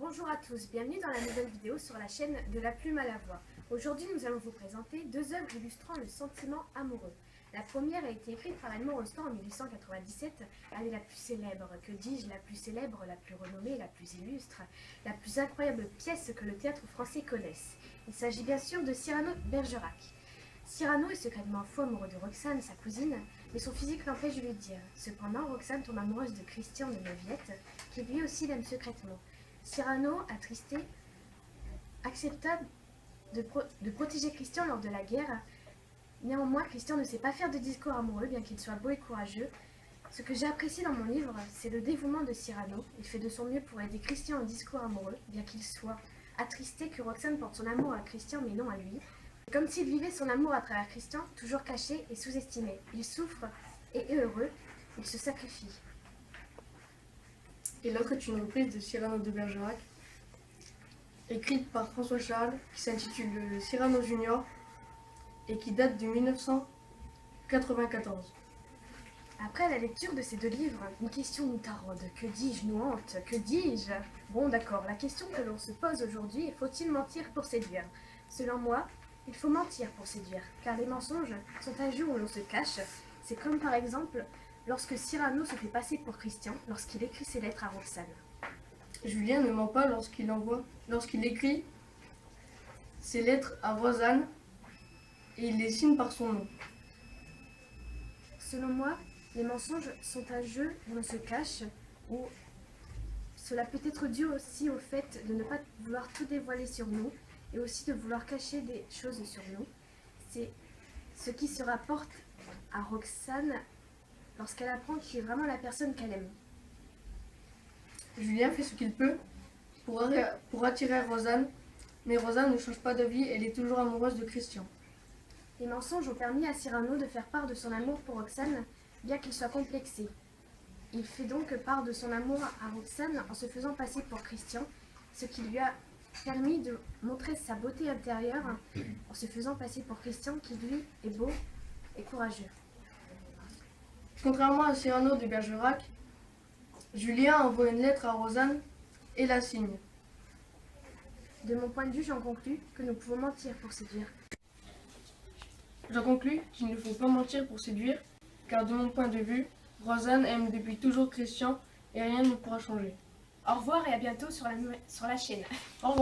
Bonjour à tous, bienvenue dans la nouvelle vidéo sur la chaîne de la plume à la voix. Aujourd'hui, nous allons vous présenter deux œuvres illustrant le sentiment amoureux. La première a été écrite par Edmond Rostand en 1897. Elle est la plus célèbre, que dis-je, la plus célèbre, la plus renommée, la plus illustre, la plus incroyable pièce que le théâtre français connaisse. Il s'agit bien sûr de Cyrano de Bergerac. Cyrano est secrètement fou amoureux de Roxane, sa cousine, mais son physique l'empêche de le dire. Cependant, Roxane tombe amoureuse de Christian de Neuvillette, qui lui aussi l'aime secrètement. Cyrano, attristé, accepta de protéger Christian lors de la guerre. Néanmoins, Christian ne sait pas faire de discours amoureux, bien qu'il soit beau et courageux. Ce que j'ai apprécié dans mon livre, c'est le dévouement de Cyrano. Il fait de son mieux pour aider Christian en discours amoureux, bien qu'il soit attristé que Roxane porte son amour à Christian, mais non à lui. Comme s'il vivait son amour à travers Christian, toujours caché et sous-estimé. Il souffre et est heureux, il se sacrifie. Et l'autre est une reprise de Cyrano de Bergerac, écrite par François Charles, qui s'intitule Cyrano Junior et qui date de 1994. Après la lecture de ces deux livres, une question nous taraude. Que dis-je, nous hante? Que dis-je? Bon, d'accord, la question que l'on se pose aujourd'hui est: faut-il mentir pour séduire? Selon moi, il faut mentir pour séduire, car les mensonges sont un jeu où l'on se cache. C'est comme par exemple lorsque Cyrano se fait passer pour Christian lorsqu'il écrit ses lettres à Roxane. Julien ne ment pas lorsqu'il écrit ses lettres à Roxane et il les signe par son nom. Selon moi, les mensonges sont un jeu où l'on se cache, où cela peut être dû aussi au fait de ne pas vouloir tout dévoiler sur nous et aussi de vouloir cacher des choses sur nous. C'est ce qui se rapporte à Roxane lorsqu'elle apprend qui est vraiment la personne qu'elle aime. Julien fait ce qu'il peut pour attirer Roxane, mais Roxane ne change pas d'avis, elle est toujours amoureuse de Christian. Les mensonges ont permis à Cyrano de faire part de son amour pour Roxane, bien qu'il soit complexé. Il fait donc part de son amour à Roxane en se faisant passer pour Christian, ce qui lui a permis de montrer sa beauté intérieure en se faisant passer pour Christian, qui lui est beau et courageux. Contrairement à Cyrano de Bergerac, Julien envoie une lettre à Roxane et la signe. De mon point de vue, j'en conclus que nous pouvons mentir pour séduire. J'en conclus qu'il ne faut pas mentir pour séduire, car de mon point de vue, Roxane aime depuis toujours Christian et rien ne pourra changer. Au revoir et à bientôt sur la chaîne. Au revoir.